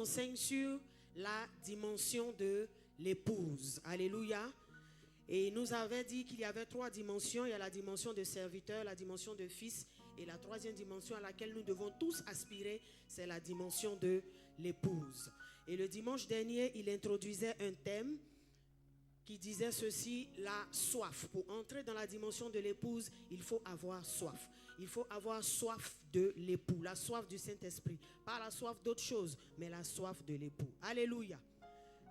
enseigne sur la dimension de l'épouse. Alléluia. Et il nous avait dit qu'il y avait 3 dimensions. Il y a la dimension de serviteur, la dimension de fils. Et la 3e dimension à laquelle nous devons tous aspirer, c'est la dimension de l'épouse. Et le dimanche dernier, il introduisait un thème qui disait ceci, la soif. Pour entrer dans la dimension de l'épouse, il faut avoir soif. Il faut avoir soif de l'époux, la soif du Saint-Esprit. Pas la soif d'autre chose, mais la soif de l'époux. Alléluia.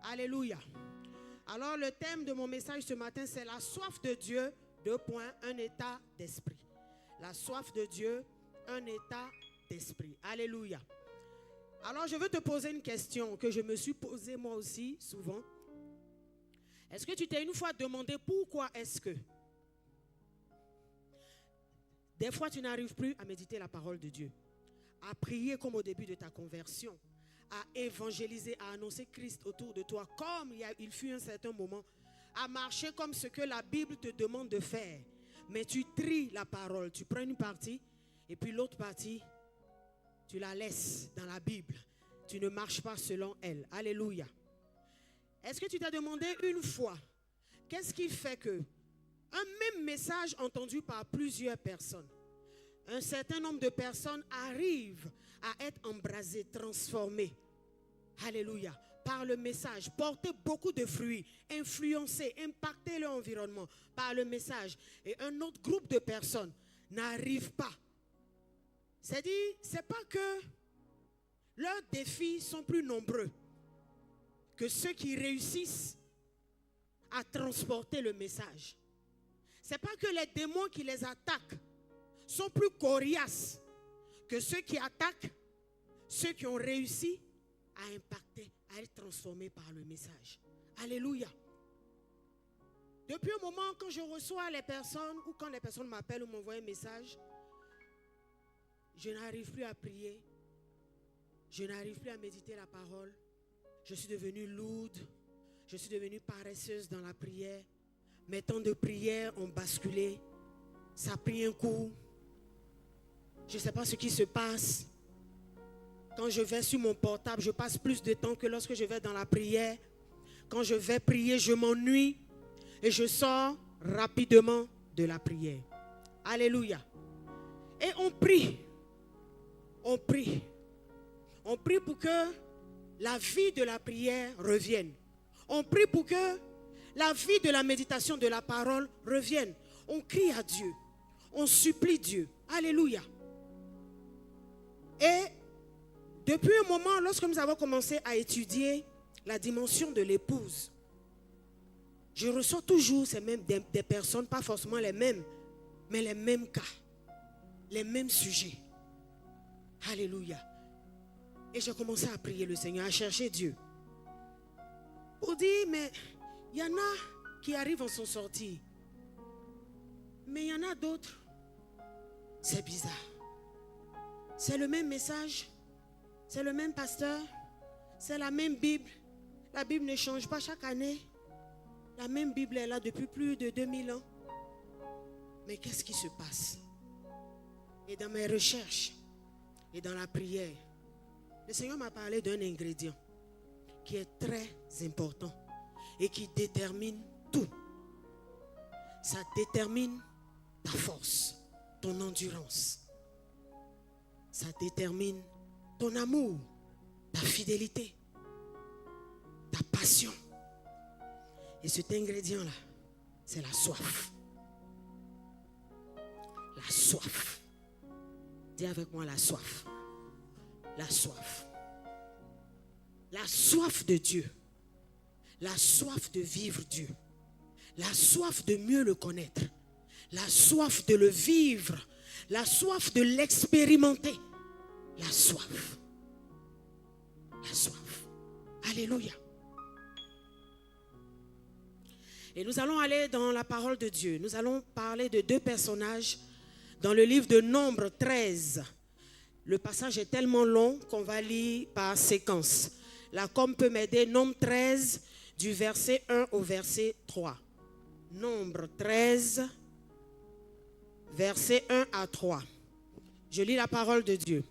Alléluia. Alors le thème de mon message ce matin, c'est la soif de Dieu, un état d'esprit. La soif de Dieu, un état d'esprit. Alléluia. Alors je veux te poser une question que je me suis posée moi aussi souvent. Est-ce que tu t'es une fois demandé pourquoi est-ce que des fois tu n'arrives plus à méditer la parole de Dieu, à prier comme au début de ta conversion, à évangéliser, à annoncer Christ autour de toi, comme il fut un certain moment, à marcher comme ce que la Bible te demande de faire. Mais tu tries la parole, tu prends une partie et puis l'autre partie, tu la laisses dans la Bible. Tu ne marches pas selon elle. Alléluia. Est-ce que tu t'as demandé une fois, qu'est-ce qui fait que un même message entendu par plusieurs personnes, un certain nombre de personnes arrivent à être embrasées, transformées, alléluia, par le message, porter beaucoup de fruits, influencer, impacter l'environnement par le message. Et un autre groupe de personnes n'arrive pas. C'est-à-dire, c'est pas que leurs défis sont plus nombreux que ceux qui réussissent à transporter le message. C'est pas que les démons qui les attaquent sont plus coriaces que ceux qui attaquent ceux qui ont réussi à impacter, à être transformés par le message. Alléluia. Depuis un moment, quand je reçois les personnes ou quand les personnes m'appellent ou m'envoient un message, je n'arrive plus à prier, je n'arrive plus à méditer la parole. Je suis devenue lourde, je suis devenue paresseuse dans la prière. Mes temps de prière ont basculé, ça a pris un coup. Je ne sais pas ce qui se passe. Quand je vais sur mon portable, je passe plus de temps que lorsque je vais dans la prière. Quand je vais prier, je m'ennuie et je sors rapidement de la prière. Alléluia. Et on prie. On prie. On prie pour que la vie de la prière revienne. On prie pour que la vie de la méditation de la parole revienne. On crie à Dieu. On supplie Dieu. Alléluia. Et depuis un moment, lorsque nous avons commencé à étudier la dimension de l'épouse, je reçois toujours des personnes, pas forcément les mêmes, mais les mêmes cas, les mêmes sujets. Alléluia. Et j'ai commencé à prier le Seigneur, à chercher Dieu. Pour dire, mais il y en a qui arrivent en s'en sortir. Mais il y en a d'autres. C'est bizarre. C'est le même message. C'est le même pasteur. C'est la même Bible. La Bible ne change pas chaque année. La même Bible est là depuis plus de 2000 ans. Mais qu'est-ce qui se passe? Et dans mes recherches et dans la prière, le Seigneur m'a parlé d'un ingrédient qui est très important et qui détermine tout. Ça détermine ta force, ton endurance. Ça détermine ton amour, ta fidélité, ta passion. Et cet ingrédient-là, c'est la soif. La soif. Dis avec moi la soif. La soif. La soif de Dieu. La soif de vivre Dieu. La soif de mieux le connaître. La soif de le vivre. La soif de l'expérimenter. La soif. La soif. Alléluia. Et nous allons aller dans la parole de Dieu. Nous allons parler de 2 personnages dans le livre de Nombre 13. Le passage est tellement long qu'on va lire par séquence. La com peut m'aider. Nombre 13, du verset 1 au verset 3. Nombre 13, verset 1 à 3. Je lis la parole de Dieu.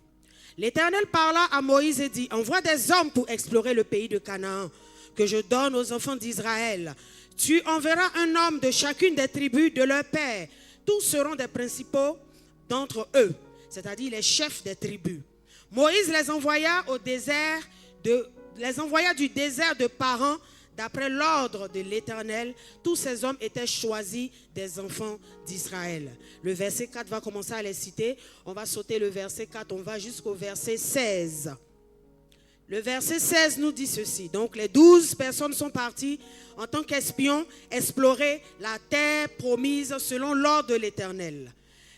L'Éternel parla à Moïse et dit, envoie des hommes pour explorer le pays de Canaan, que je donne aux enfants d'Israël. Tu enverras un homme de chacune des tribus de leur père. Tous seront des principaux d'entre eux, c'est-à-dire les chefs des tribus. Moïse les envoya du désert de Paran, d'après l'ordre de l'Éternel. Tous ces hommes étaient choisis des enfants d'Israël. Le verset 4 va commencer à les citer. On va sauter le verset 4, on va jusqu'au verset 16. Le verset 16 nous dit ceci. Donc les 12 personnes sont parties en tant qu'espions explorer la terre promise selon l'ordre de l'Éternel.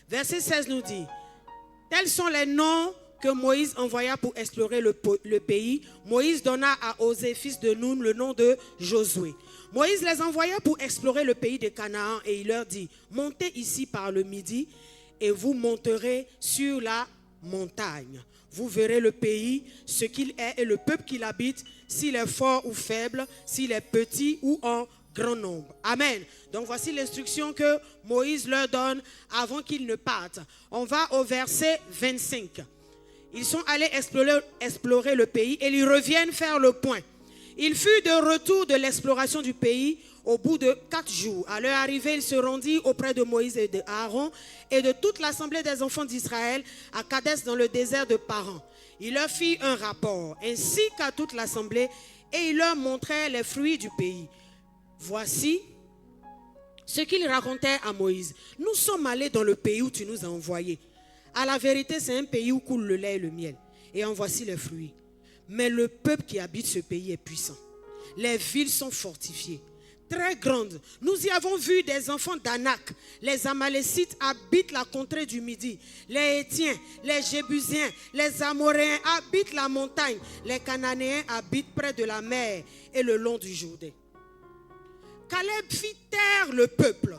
Verset 16 nous dit, tels sont les noms que Moïse envoya pour explorer le pays. Moïse donna à Osée, fils de Nun, le nom de Josué. Moïse les envoya pour explorer le pays de Canaan et il leur dit, montez ici par le midi et vous monterez sur la montagne. Vous verrez le pays, ce qu'il est et le peuple qui l'habite, s'il est fort ou faible, s'il est petit ou en grand nombre. Amen. Donc voici l'instruction que Moïse leur donne avant qu'ils ne partent. On va au verset 25. Ils sont allés explorer le pays et ils reviennent faire le point. Il fut de retour de l'exploration du pays au bout de 4 jours. À leur arrivée, ils se rendirent auprès de Moïse et d'Aaron et de toute l'assemblée des enfants d'Israël à Kadès dans le désert de Paran. Il leur fit un rapport, ainsi qu'à toute l'assemblée, et il leur montrait les fruits du pays. Voici ce qu'il racontait à Moïse. Nous sommes allés dans le pays où tu nous as envoyés. À la vérité, c'est un pays où coule le lait et le miel. Et en voici les fruits. Mais le peuple qui habite ce pays est puissant. Les villes sont fortifiées, très grandes. Nous y avons vu des enfants d'Anak. Les Amalécites habitent la contrée du Midi. Les Hétiens, les Jébusiens, les Amoréens habitent la montagne. Les Cananéens habitent près de la mer et le long du Jourdain. Caleb fit taire le peuple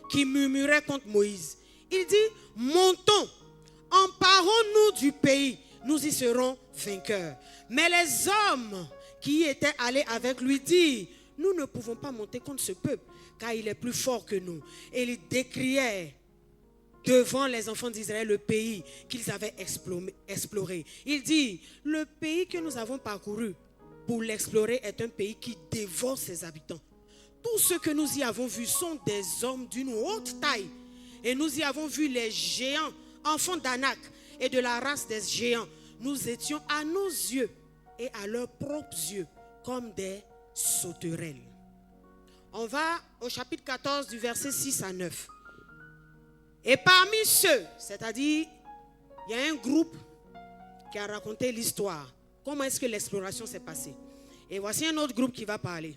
qui murmurait contre Moïse. Il dit, montons, emparons-nous du pays, nous y serons vainqueurs. Mais les hommes qui étaient allés avec lui dirent, nous ne pouvons pas monter contre ce peuple, car il est plus fort que nous. Et ils décrièrent devant les enfants d'Israël le pays qu'ils avaient exploré. Il dit, le pays que nous avons parcouru pour l'explorer est un pays qui dévore ses habitants. Tous ceux que nous y avons vus sont des hommes d'une haute taille. Et nous y avons vu les géants, enfants d'Anak et de la race des géants. Nous étions à nos yeux et à leurs propres yeux comme des sauterelles. On va au chapitre 14 du verset 6 à 9. Et parmi ceux, c'est-à-dire, il y a un groupe qui a raconté l'histoire. Comment est-ce que l'exploration s'est passée? Et voici un autre groupe qui va parler.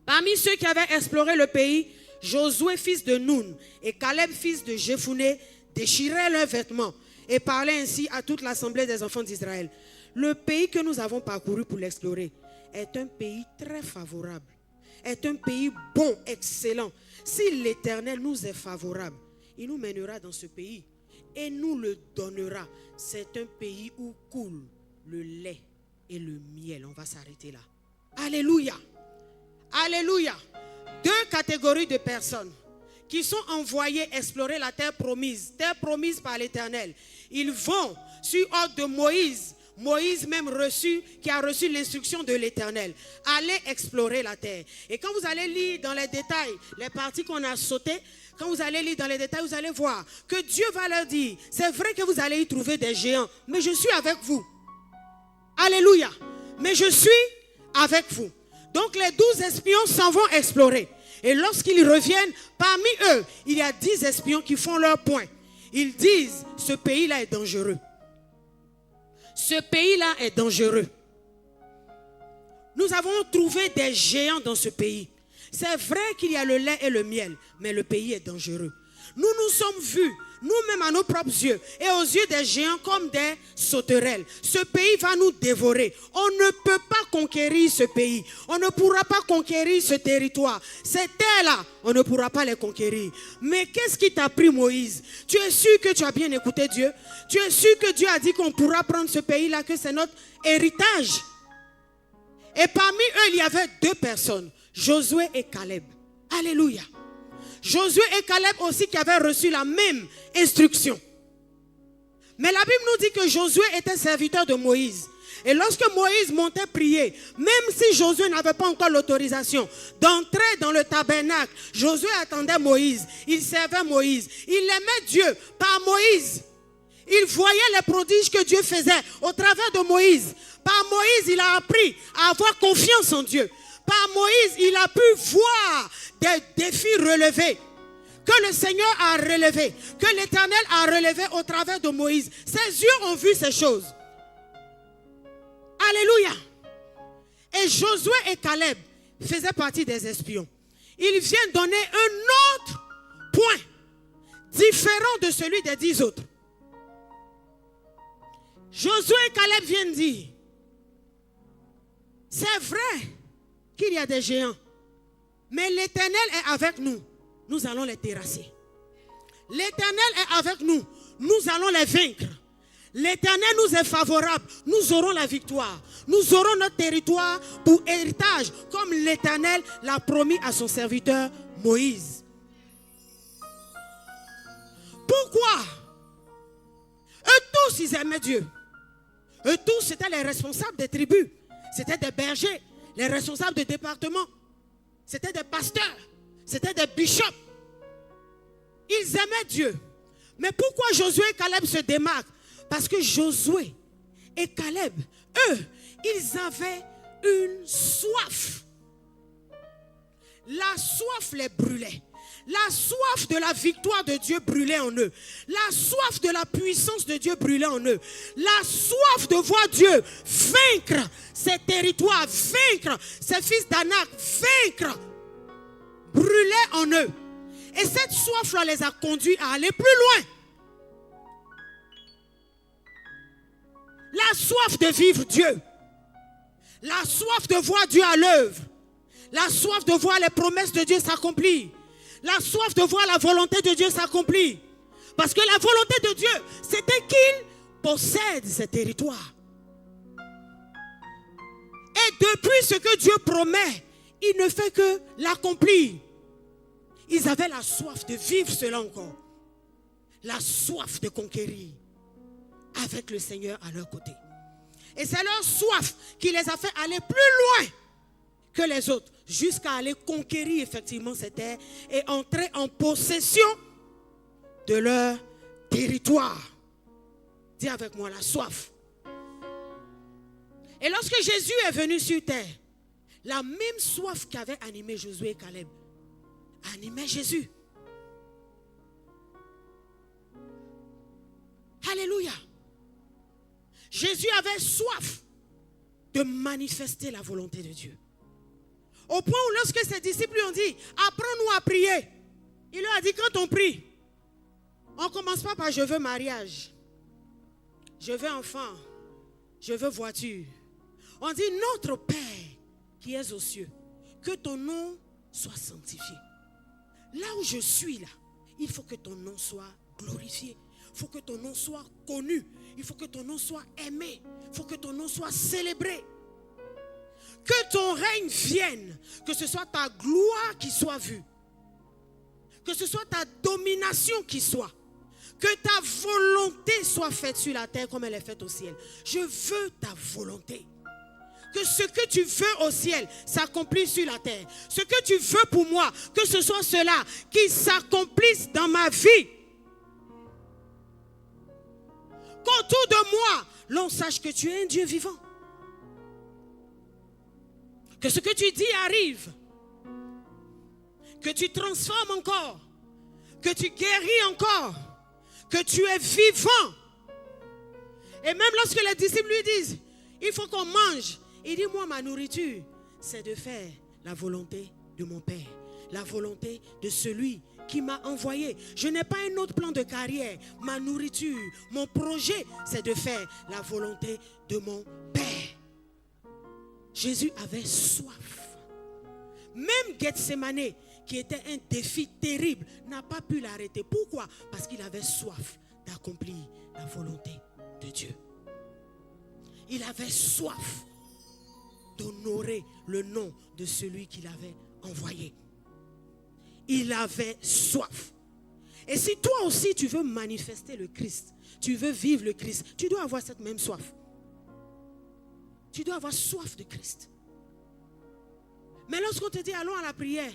Parmi ceux qui avaient exploré le pays, Josué, fils de Nun, et Caleb, fils de Jephuné, déchiraient leurs vêtements et parlaient ainsi à toute l'assemblée des enfants d'Israël. Le pays que nous avons parcouru pour l'explorer est un pays très favorable, est un pays bon, excellent. Si l'Éternel nous est favorable, il nous mènera dans ce pays et nous le donnera. C'est un pays où coule le lait et le miel. On va s'arrêter là. Alléluia. Alléluia. 2 catégories de personnes qui sont envoyées explorer la terre promise par l'Éternel. Ils vont sur ordre de Moïse. Moïse même qui a reçu l'instruction de l'Éternel. Allez explorer la terre. Et quand vous allez lire dans les détails, les parties qu'on a sautées, quand vous allez lire dans les détails, vous allez voir que Dieu va leur dire, c'est vrai que vous allez y trouver des géants, mais je suis avec vous. Alléluia. Mais je suis avec vous. Donc les 12 espions s'en vont explorer. Et lorsqu'ils reviennent, parmi eux, il y a 10 espions qui font leur point. Ils disent, ce pays-là est dangereux. Ce pays-là est dangereux. Nous avons trouvé des géants dans ce pays. C'est vrai qu'il y a le lait et le miel, mais le pays est dangereux. Nous nous sommes vus, nous-mêmes à nos propres yeux, et aux yeux des géants comme des sauterelles. Ce pays va nous dévorer. On ne peut pas conquérir ce pays. On ne pourra pas conquérir ce territoire. Ces terres-là, on ne pourra pas les conquérir. Mais qu'est-ce qui t'a pris, Moïse? Tu es sûr que tu as bien écouté Dieu? Tu es sûr que Dieu a dit qu'on pourra prendre ce pays-là, que c'est notre héritage? Et parmi eux, il y avait 2 personnes, Josué et Caleb. Alléluia. Josué et Caleb aussi qui avaient reçu la même instruction. Mais la Bible nous dit que Josué était serviteur de Moïse. Et lorsque Moïse montait prier, même si Josué n'avait pas encore l'autorisation d'entrer dans le tabernacle, Josué attendait Moïse. Il servait Moïse. Il aimait Dieu par Moïse. Il voyait les prodiges que Dieu faisait au travers de Moïse. Par Moïse, il a appris à avoir confiance en Dieu. Par Moïse, il a pu voir des défis relevés que le Seigneur a relevés, que l'Éternel a relevés au travers de Moïse. Ses yeux ont vu ces choses. Alléluia. Et Josué et Caleb faisaient partie des espions. Ils viennent donner un autre point différent de celui des 10 autres. Josué et Caleb viennent dire, c'est vrai qu'il y a des géants, mais l'Éternel est avec nous. Nous allons les terrasser. L'Éternel est avec nous. Nous allons les vaincre. L'Éternel nous est favorable. Nous aurons la victoire. Nous aurons notre territoire pour héritage, comme l'Éternel l'a promis à son serviteur Moïse. Pourquoi? Eux tous, ils aimaient Dieu. Eux tous, c'était les responsables des tribus. C'était des bergers, les responsables de départements. C'était des pasteurs. C'était des bishops. Ils aimaient Dieu. Mais pourquoi Josué et Caleb se démarquent? Parce que Josué et Caleb, eux, ils avaient une soif. La soif les brûlait. La soif de la victoire de Dieu brûlait en eux. La soif de la puissance de Dieu brûlait en eux. La soif de voir Dieu vaincre ses territoires, vaincre ses fils d'Anak, vaincre, brûlait en eux. Et cette soif-là les a conduits à aller plus loin. La soif de vivre Dieu. La soif de voir Dieu à l'œuvre. La soif de voir les promesses de Dieu s'accomplir. La soif de voir la volonté de Dieu s'accomplir. Parce que la volonté de Dieu, c'était qu'il possède ces territoires. Et depuis ce que Dieu promet, il ne fait que l'accomplir. Ils avaient la soif de vivre cela encore. La soif de conquérir avec le Seigneur à leur côté. Et c'est leur soif qui les a fait aller plus loin que les autres, jusqu'à aller conquérir effectivement cette terre et entrer en possession de leur territoire. Dis avec moi, la soif. Et lorsque Jésus est venu sur terre, la même soif qu'avait animé Josué et Caleb animait Jésus. Alléluia. Jésus avait soif de manifester la volonté de Dieu. Au point où lorsque ses disciples lui ont dit, apprends-nous à prier. Il leur a dit, quand on prie, on ne commence pas par je veux mariage, je veux enfant, je veux voiture. On dit, notre Père qui es aux cieux, que ton nom soit sanctifié. Là où je suis là, il faut que ton nom soit glorifié. Il faut que ton nom soit connu. Il faut que ton nom soit aimé. Il faut que ton nom soit célébré. Que ton règne vienne. Que ce soit ta gloire qui soit vue. Que ce soit ta domination qui soit. Que ta volonté soit faite sur la terre comme elle est faite au ciel. Je veux ta volonté. Que ce que tu veux au ciel s'accomplisse sur la terre. Ce que tu veux pour moi, que ce soit cela qui s'accomplisse dans ma vie. Qu'autour de moi, l'on sache que tu es un Dieu vivant. Que ce que tu dis arrive. Que tu transformes encore. Que tu guéris encore. Que tu es vivant. Et même lorsque les disciples lui disent, il faut qu'on mange. Il dit, moi, ma nourriture, c'est de faire la volonté de mon Père. La volonté de celui qui m'a envoyé. Je n'ai pas un autre plan de carrière. Ma nourriture, mon projet, c'est de faire la volonté de mon Père. Jésus avait soif. Même Gethsemane, qui était un défi terrible, n'a pas pu l'arrêter. Pourquoi? Parce qu'il avait soif d'accomplir la volonté de Dieu. Il avait soif d'honorer le nom de celui qu'il avait envoyé. Il avait soif. Et si toi aussi tu veux manifester le Christ, tu veux vivre le Christ, tu dois avoir cette même soif. Tu dois avoir soif de Christ. Mais lorsqu'on te dit allons à la prière,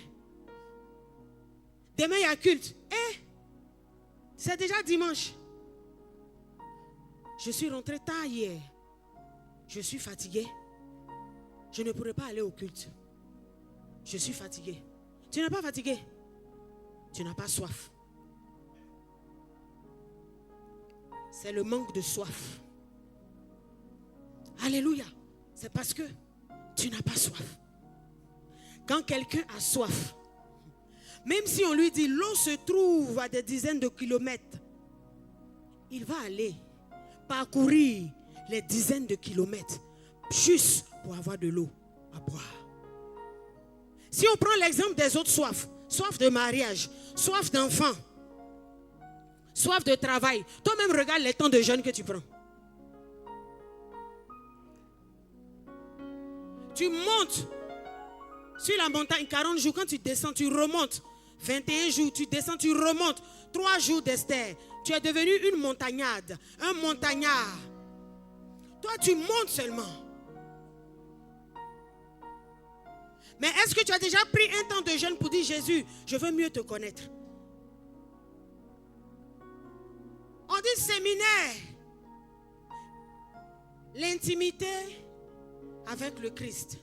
demain il y a culte, c'est déjà dimanche. Je suis rentré tard hier. Je suis fatigué. Je ne pourrai pas aller au culte. Je suis fatigué. Tu n'es pas fatigué. Tu n'as pas soif. C'est le manque de soif. Alléluia. C'est parce que tu n'as pas soif. Quand quelqu'un a soif, même si on lui dit l'eau se trouve à des dizaines de kilomètres, il va aller parcourir les dizaines de kilomètres juste pour avoir de l'eau à boire. Si on prend l'exemple des autres soifs, soif de mariage, soif d'enfant, soif de travail, toi-même regarde les temps de jeûne que tu prends. Tu montes sur la montagne 40 jours, quand tu descends, tu remontes. 21 jours, tu descends, tu remontes. 3 jours d'Esther. Tu es devenu une montagnarde, un montagnard. Toi, tu montes seulement. Mais est-ce que tu as déjà pris un temps de jeûne pour dire Jésus, je veux mieux te connaître? On dit séminaire. L'intimité avec le Christ.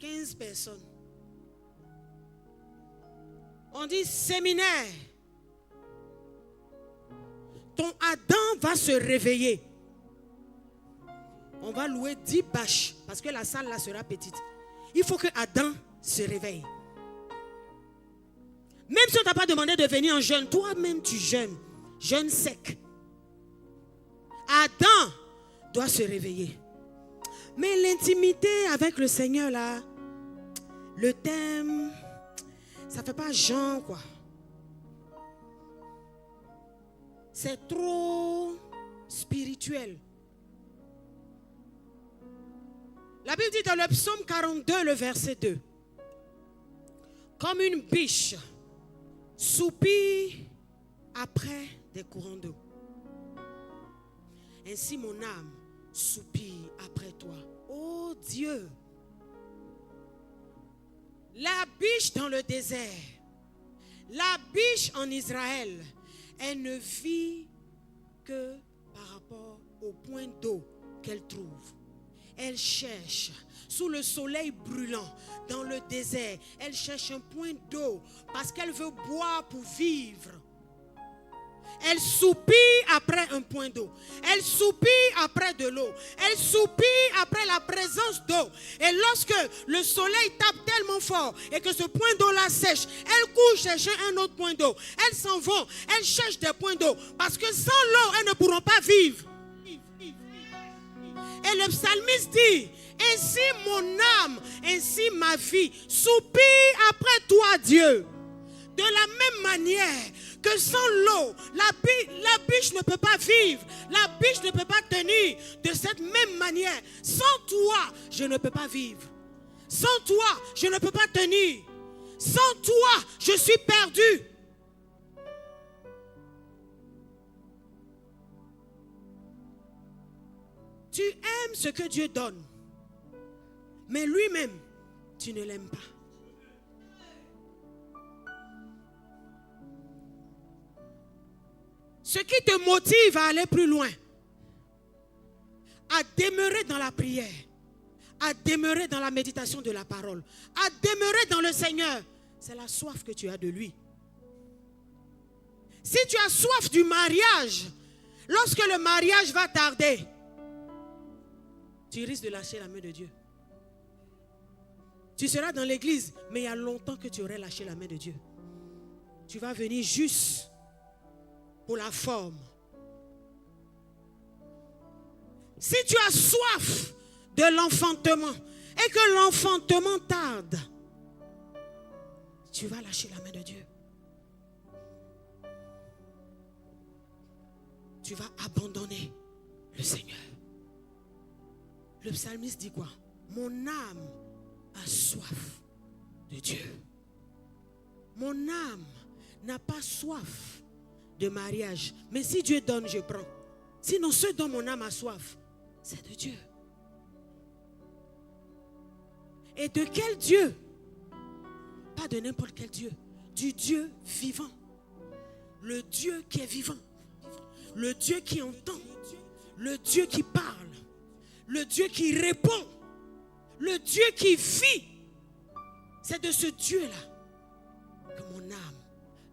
15 personnes. On dit séminaire. Ton Adam va se réveiller. On va louer 10 bâches parce que la salle là sera petite. Il faut que Adam se réveille. Même si on ne t'a pas demandé de venir en jeûne, toi-même tu jeûnes. Jeûne sec. Adam doit se réveiller. Mais l'intimité avec le Seigneur là, le thème, ça ne fait pas Jean quoi. C'est trop spirituel. La Bible dit dans le psaume 42, le verset 2. Comme une biche soupire après des courants d'eau, ainsi mon âme soupire après toi. Oh Dieu! La biche dans le désert, la biche en Israël, elle ne vit que par rapport au point d'eau qu'elle trouve. Elle cherche sous le soleil brûlant, dans le désert. Elle cherche un point d'eau parce qu'elle veut boire pour vivre. Elle soupire après un point d'eau. Elle soupire après de l'eau. Elle soupire après la présence d'eau. Et lorsque le soleil tape tellement fort et que ce point d'eau-là sèche, elle court chercher un autre point d'eau. Elles s'en vont. Elles cherchent des points d'eau. Parce que sans l'eau, elles ne pourront pas vivre. Et le psalmiste dit, ainsi mon âme, ainsi ma vie soupire après toi, Dieu. De la même manière que sans l'eau, la biche ne peut pas vivre. La biche ne peut pas tenir. De cette même manière, sans toi, je ne peux pas vivre. Sans toi, je ne peux pas tenir. Sans toi, je suis perdu. Tu aimes ce que Dieu donne. Mais lui-même, tu ne l'aimes pas. Ce qui te motive à aller plus loin, à demeurer dans la prière, à demeurer dans la méditation de la parole, à demeurer dans le Seigneur, c'est la soif que tu as de lui. Si tu as soif du mariage, lorsque le mariage va tarder, tu risques de lâcher la main de Dieu. Tu seras dans l'église, mais il y a longtemps que tu aurais lâché la main de Dieu. Tu vas venir juste pour la forme. Si tu as soif de l'enfantement et que l'enfantement tarde, tu vas lâcher la main de Dieu. Tu vas abandonner le Seigneur. Le psalmiste dit quoi? Mon âme a soif de Dieu. Mon âme n'a pas soif de mariage. Mais si Dieu donne, je prends. Sinon, ce dont mon âme a soif, c'est de Dieu. Et de quel Dieu? Pas de n'importe quel Dieu. Du Dieu vivant. Le Dieu qui est vivant. Le Dieu qui entend. Le Dieu qui parle. Le Dieu qui répond. Le Dieu qui vit. C'est de ce Dieu-là que mon âme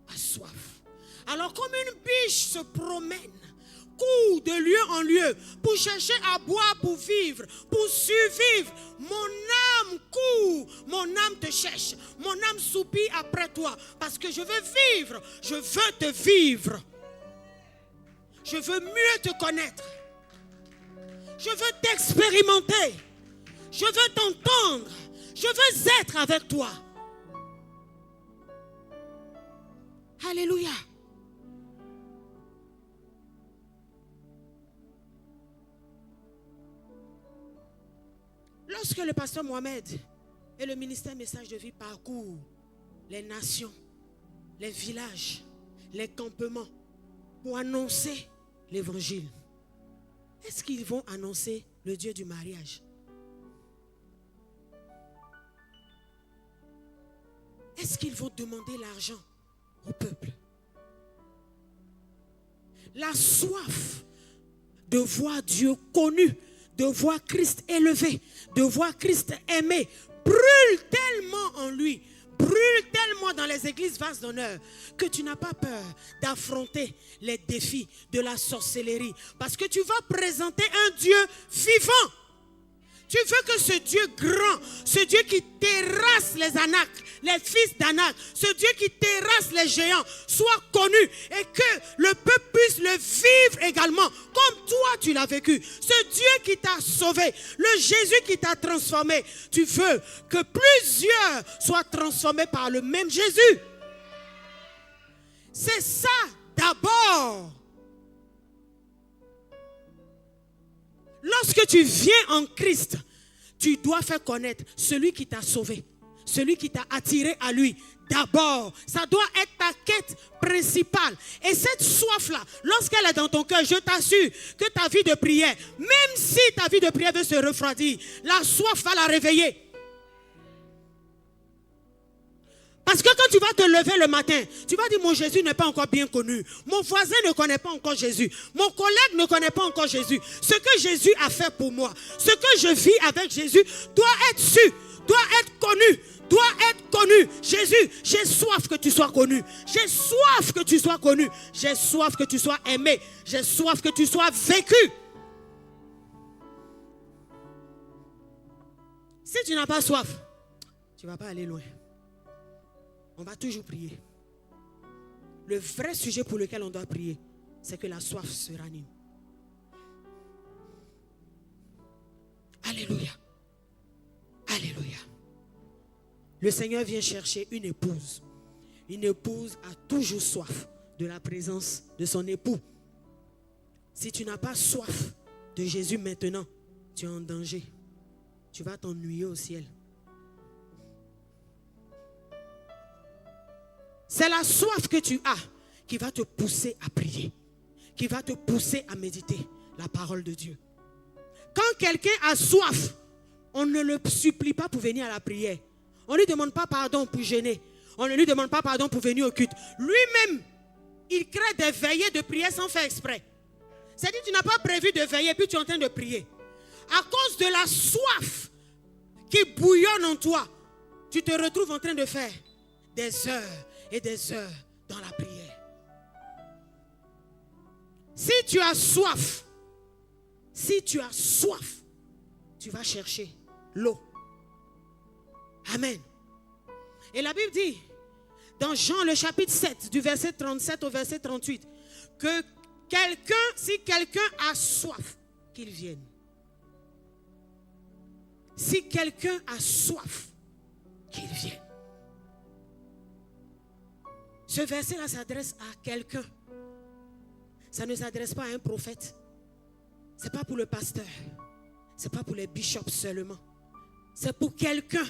a soif. Alors comme une biche se promène, court de lieu en lieu pour chercher à boire, pour vivre, pour survivre, mon âme court, mon âme te cherche, mon âme soupire après toi parce que je veux vivre, je veux te vivre, je veux mieux te connaître, je veux t'expérimenter, je veux t'entendre, je veux être avec toi. Alléluia. Lorsque le pasteur Mohamed et le ministère Message de Vie parcourent les nations, les villages, les campements pour annoncer l'évangile, est-ce qu'ils vont annoncer le Dieu du mariage? Est-ce qu'ils vont demander l'argent au peuple? La soif de voir Dieu connu, de voir Christ élevé, de voir Christ aimé, brûle tellement en lui, brûle tellement dans les églises vases d'honneur, que tu n'as pas peur d'affronter les défis de la sorcellerie. Parce que tu vas présenter un Dieu vivant. Tu veux que ce Dieu grand, ce Dieu qui terrasse les Anak, les fils d'Anak, ce Dieu qui terrasse les géants, soit connu et que le peuple puisse le vivre également, comme toi tu l'as vécu. Ce Dieu qui t'a sauvé, le Jésus qui t'a transformé, tu veux que plusieurs soient transformés par le même Jésus. C'est ça d'abord. Lorsque tu viens en Christ, tu dois faire connaître celui qui t'a sauvé, celui qui t'a attiré à lui. D'abord, ça doit être ta quête principale. Et cette soif-là, lorsqu'elle est dans ton cœur, je t'assure que ta vie de prière, même si ta vie de prière veut se refroidir, la soif va la réveiller. Parce que quand tu vas te lever le matin, tu vas dire mon Jésus n'est pas encore bien connu. Mon voisin ne connaît pas encore Jésus. Mon collègue ne connaît pas encore Jésus. Ce que Jésus a fait pour moi, ce que je vis avec Jésus doit être su, doit être connu, doit être connu. Jésus, j'ai soif que tu sois connu. J'ai soif que tu sois connu. J'ai soif que tu sois aimé. J'ai soif que tu sois vécu. Si tu n'as pas soif, tu ne vas pas aller loin. On va toujours prier. Le vrai sujet pour lequel on doit prier, c'est que la soif se ranime. Alléluia. Alléluia. Le Seigneur vient chercher une épouse. Une épouse a toujours soif de la présence de son époux. Si tu n'as pas soif de Jésus maintenant, tu es en danger. Tu vas t'ennuyer au ciel. C'est la soif que tu as qui va te pousser à prier, qui va te pousser à méditer la parole de Dieu. Quand quelqu'un a soif, on ne le supplie pas pour venir à la prière. On ne lui demande pas pardon pour gêner. On ne lui demande pas pardon pour venir au culte. Lui-même, il crée des veillées de prière sans faire exprès. C'est-à-dire que tu n'as pas prévu de veiller, puis tu es en train de prier. À cause de la soif qui bouillonne en toi, tu te retrouves en train de faire des heures et des heures dans la prière. Si tu as soif, tu vas chercher l'eau. Amen. Et la Bible dit, dans Jean le chapitre 7, du verset 37 au verset 38, que si quelqu'un a soif, qu'il vienne. Si quelqu'un a soif, qu'il vienne. Ce verset-là s'adresse à quelqu'un. Ça ne s'adresse pas à un prophète. Ce n'est pas pour le pasteur. Ce n'est pas pour les bishops seulement. C'est pour quelqu'un.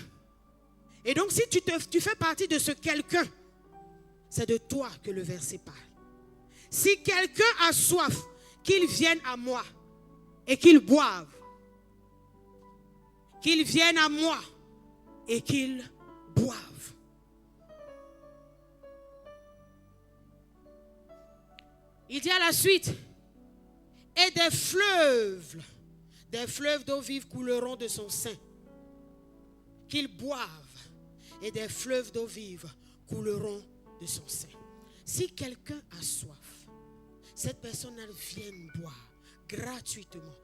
Et donc si tu fais partie de ce quelqu'un, C'est de toi que le verset parle. Si quelqu'un a soif, qu'il vienne à moi et qu'il boive. Qu'il vienne à moi et qu'il boive. Il dit à la suite, et des fleuves d'eau vive couleront de son sein. Qu'il boive, et des fleuves d'eau vive couleront de son sein. Si quelqu'un a soif, cette personne vienne boire gratuitement.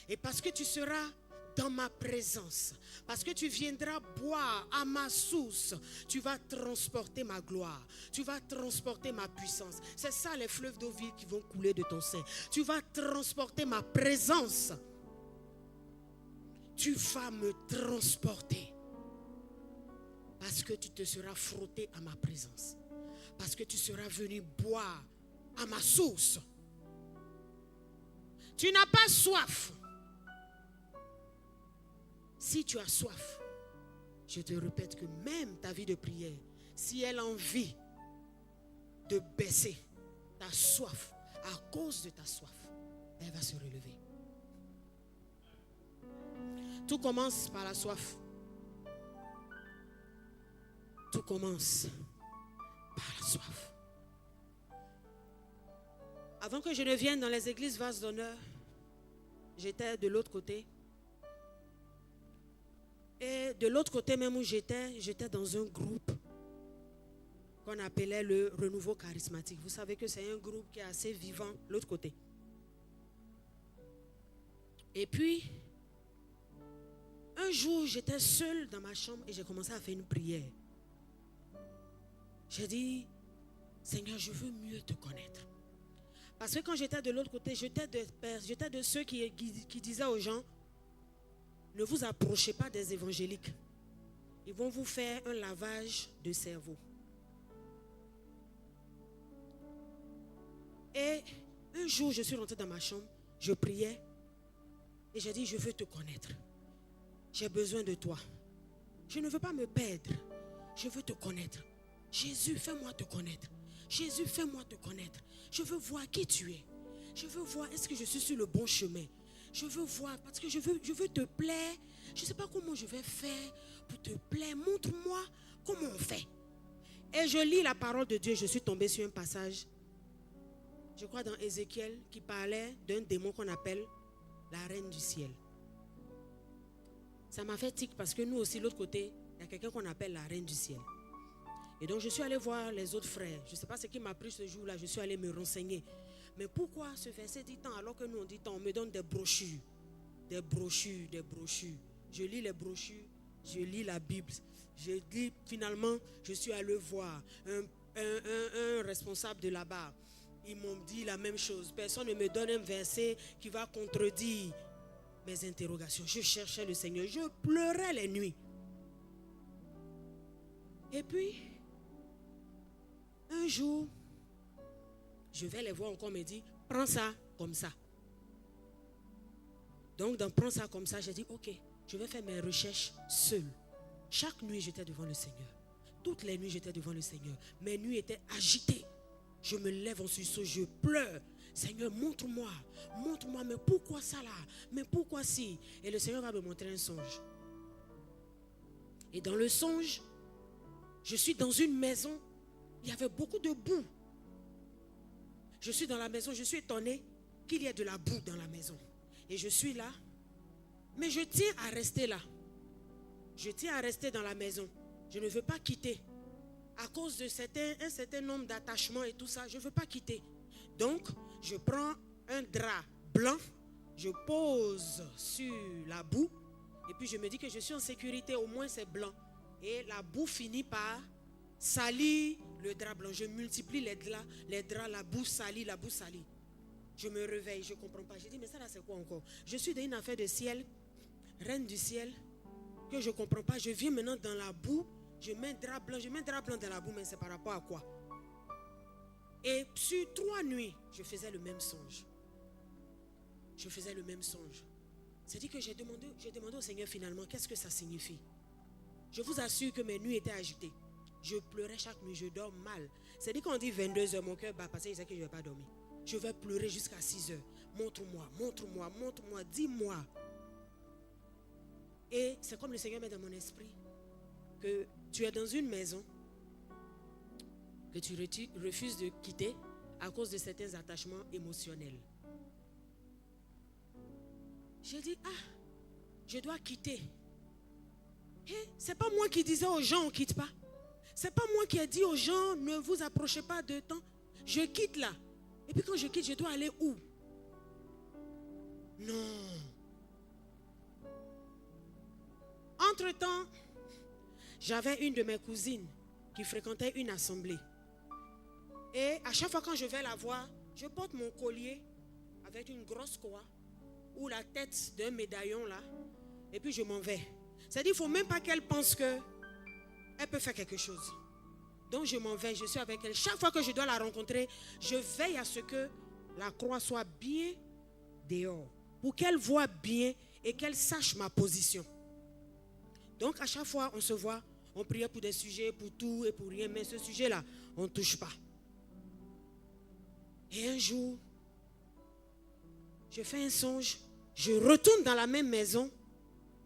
Et parce que tu seras dans ma présence, parce que tu viendras boire à ma source, tu vas transporter ma gloire, tu vas transporter ma puissance. C'est ça les fleuves d'eau vive qui vont couler de ton sein. Tu vas transporter ma présence. Tu vas me transporter parce que tu te seras frotté à ma présence, parce que tu seras venu boire à ma source. Tu n'as pas soif. Si tu as soif, je te répète que même ta vie de prière, si elle a envie de baisser, ta soif, à cause de ta soif, elle va se relever. Tout commence par la soif. Tout commence par la soif. Avant que je ne vienne dans les églises Vase d'honneur, j'étais de l'autre côté. Et de l'autre côté même où j'étais dans un groupe qu'on appelait le Renouveau Charismatique. Vous savez que c'est un groupe qui est assez vivant, l'autre côté. Et puis, un jour, j'étais seule dans ma chambre et j'ai commencé à faire une prière. J'ai dit, Seigneur, je veux mieux te connaître. Parce que quand j'étais de l'autre côté, j'étais de ceux qui disaient aux gens, ne vous approchez pas des évangéliques. Ils vont vous faire un lavage de cerveau. Et un jour, je suis rentrée dans ma chambre, je priais et j'ai dit, je veux te connaître. J'ai besoin de toi. Je ne veux pas me perdre. Je veux te connaître. Jésus, fais-moi te connaître. Jésus, fais-moi te connaître. Je veux voir qui tu es. Je veux voir, est-ce que je suis sur le bon chemin? Je veux voir, parce que je veux te plaire. Je ne sais pas comment je vais faire pour te plaire. Montre-moi comment on fait. Et je lis la parole de Dieu. Je suis tombée sur un passage, je crois dans Ézéchiel, qui parlait d'un démon qu'on appelle la reine du ciel. Ça m'a fait tic parce que nous aussi, de l'autre côté, il y a quelqu'un qu'on appelle la reine du ciel. Et donc je suis allée voir les autres frères. Je ne sais pas ce qui m'a pris ce jour-là. Je suis allée me renseigner. Mais pourquoi ce verset dit tant alors que nous on dit tant? On me donne des brochures. Des brochures, des brochures. Je lis les brochures, je lis la Bible. Je dis finalement, je suis allé voir un responsable de là-bas. Ils m'ont dit la même chose. Personne ne me donne un verset qui va contredire mes interrogations. Je cherchais le Seigneur. Je pleurais les nuits. Et puis, un jour, je vais les voir encore, me dit, prends ça comme ça. Donc, dans prends ça comme ça, j'ai dit, ok, je vais faire mes recherches seule. Chaque nuit, j'étais devant le Seigneur. Toutes les nuits, j'étais devant le Seigneur. Mes nuits étaient agitées. Je me lève en sursaut, je pleure. Seigneur, montre-moi, mais pourquoi ça là? Mais pourquoi si? Et le Seigneur va me montrer un songe. Et dans le songe, je suis dans une maison, il y avait beaucoup de boue. Je suis dans la maison, je suis étonnée qu'il y ait de la boue dans la maison. Et je suis là, mais je tiens à rester là. Je tiens à rester dans la maison. Je ne veux pas quitter. À cause de un certain nombre d'attachements et tout ça, je ne veux pas quitter. Donc, je prends un drap blanc, je pose sur la boue, et puis je me dis que je suis en sécurité, au moins c'est blanc. Et la boue finit par salir le drap blanc. Je multiplie les draps, la boue salit. Je me réveille, je ne comprends pas. Je dis, mais ça là c'est quoi encore? Je suis dans une affaire de ciel, reine du ciel, que je ne comprends pas. Je viens maintenant dans la boue, je mets un drap blanc dans la boue, mais c'est par rapport à quoi? Et sur 3 nuits, je faisais le même songe. C'est-à-dire que j'ai demandé au Seigneur finalement, qu'est-ce que ça signifie? Je vous assure que mes nuits étaient agitées. Je pleurais chaque nuit, je dors mal. C'est-à-dire qu'on dit 22h, mon cœur bat parce que je sais que je ne vais pas dormir. Je vais pleurer jusqu'à 6h. Montre-moi, montre-moi, montre-moi, dis-moi. Et c'est comme le Seigneur met dans mon esprit que tu es dans une maison que tu refuses de quitter à cause de certains attachements émotionnels. J'ai dit, je dois quitter. Et c'est pas moi qui disais aux gens, on ne quitte pas. C'est pas moi qui ai dit aux gens, ne vous approchez pas de temps. Je quitte là. Et puis quand je quitte, je dois aller où? Non. Entre-temps, j'avais une de mes cousines qui fréquentait une assemblée. Et à chaque fois quand je vais la voir, je porte mon collier avec une grosse croix ou la tête d'un médaillon là. Et puis je m'en vais. C'est-à-dire qu'il ne faut même pas qu'elle pense qu'elle peut faire quelque chose. Donc je m'en vais, je suis avec elle. Chaque fois que je dois la rencontrer, je veille à ce que la croix soit bien dehors. Pour qu'elle voie bien et qu'elle sache ma position. Donc à chaque fois on se voit, on priait pour des sujets, pour tout et pour rien. Mais ce sujet-là, on ne touche pas. Et un jour, je fais un songe. Je retourne dans la même maison,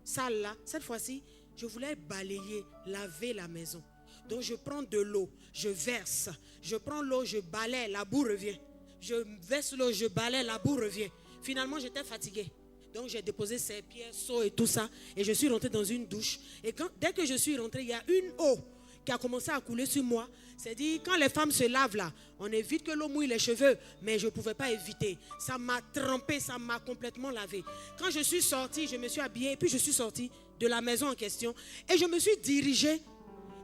salle là. Cette fois-ci, je voulais balayer, laver la maison. Donc je prends de l'eau, je verse. Je prends l'eau, je balaye, la boue revient. Je verse l'eau, je balaye, la boue revient. Finalement, j'étais fatiguée. Donc j'ai déposé ses pieds, seaux et tout ça. Et je suis rentrée dans une douche. Et dès que je suis rentrée, il y a une eau qui a commencé à couler sur moi. C'est-à-dire, quand les femmes se lavent là, on évite que l'eau mouille les cheveux. Mais je ne pouvais pas éviter. Ça m'a trempée, ça m'a complètement lavé. Quand je suis sortie, je me suis habillée. Et puis je suis sortie de la maison en question. Et je me suis dirigée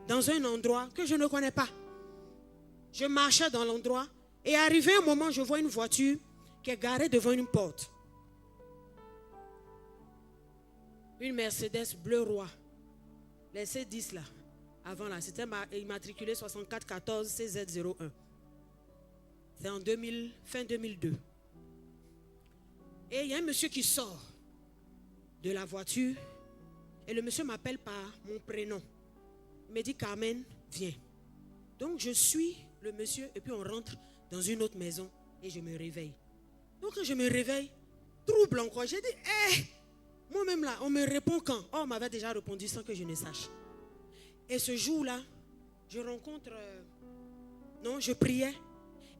dans un endroit que je ne connais pas. Je marchais dans l'endroit. Et arrivé un moment, je vois une voiture qui est garée devant une porte. Une Mercedes bleu roi. Les C10 là. Avant là, c'était immatriculé 6414 CZ01. C'est en fin 2002. Et il y a un monsieur qui sort de la voiture. Et le monsieur m'appelle par mon prénom. Il me dit, Carmen, viens. Donc je suis le monsieur et puis on rentre dans une autre maison et je me réveille. Donc quand je me réveille, trouble encore. J'ai dit, moi-même là, on me répond quand? Oh, on m'avait déjà répondu sans que je ne sache. Et ce jour-là, je rencontre... je priais.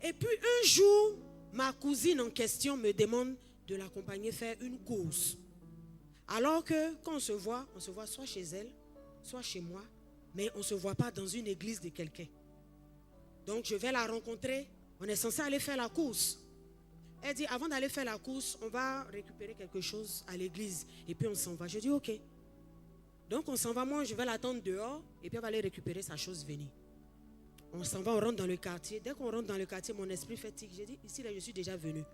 Et puis un jour, ma cousine en question me demande de l'accompagner faire une course. Alors que quand on se voit soit chez elle, soit chez moi, mais on ne se voit pas dans une église de quelqu'un. Donc je vais la rencontrer, on est censé aller faire la course. Elle dit, avant d'aller faire la course, on va récupérer quelque chose à l'église. Et puis on s'en va. Je dis, ok. Donc on s'en va, moi je vais l'attendre dehors et puis on va aller récupérer sa chose venue. On s'en va, on rentre dans le quartier. Dès qu'on rentre dans le quartier, mon esprit fait tic. J'ai dit, ici là je suis déjà venu.